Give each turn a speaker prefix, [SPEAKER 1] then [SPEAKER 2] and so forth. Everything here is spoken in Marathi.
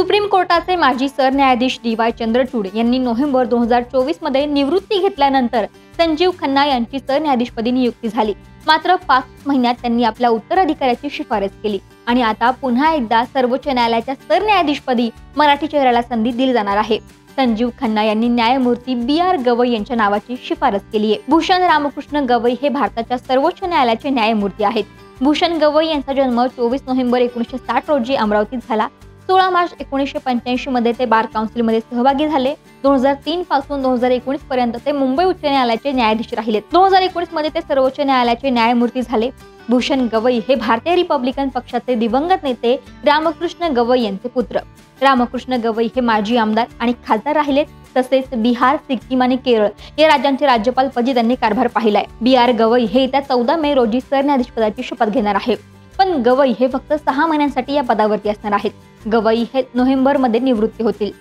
[SPEAKER 1] सुप्रीम कोर्टाचे माजी सरन्यायाधीश डी.वाय. चंद्रचूड यांनी नोव्हेंबर 2024 मध्ये निवृत्ती घेतल्यानंतर संजीव खन्ना यांची सरन्यायाधीशपदी नियुक्ती झाली। मात्र 5 महिन्यात त्यांनी आपल्या उत्तराधिकाऱ्याची शिफारस केली आणि आता पुन्हा एकदा सर्वोच्च न्यायालयाच्या सरन्यायाधीशपदी मराठी चेहऱ्याला संधी दिली जाणार आहे। संजीव खन्ना यांनी न्यायमूर्ती बी.आर. गवई यांच्या नावाची शिफारस केली आहे। भूषण रामकृष्ण गवई हे भारताच्या सर्वोच्च न्यायालयाचे न्यायमूर्ती आहेत। भूषण गवई यांचा जन्म 24 नोव्हेंबर 1960 रोजी अमरावतीत झाला। 16 मार्च 1985 मध्ये ते बार काउन्सिलमध्ये सहभागी झाले। 2003 पासून 2019 पर्यंत ते मुंबई उच्च न्यायालयाचे न्यायाधीश राहिले। 2019 मध्ये ते सर्वोच्च न्यायालयाचे न्यायमूर्ती झाले। भूषण गवई हे भारतीय रिपब्लिकन पक्षाचे दिवंगत नेते रामकृष्ण गवई यांचे पुत्र। रामकृष्ण गवई हे माजी आमदार आणि खासदार राहिलेत। तसेच बिहार, सिक्कीम आणि केरळ या राज्यांचे राज्यपालपदी त्यांनी कारभार पाहिलाय। बी.आर. गवई हे येत्या 14 मे रोजी सरन्यायाधीशपदाची शपथ घेणार आहे। पण गवई हे फक्त 6 महिन्यांसाठी या पदावरती असणार आहेत। गवई हे नोव्हेंबर मध्ये निवृत्ती होतील।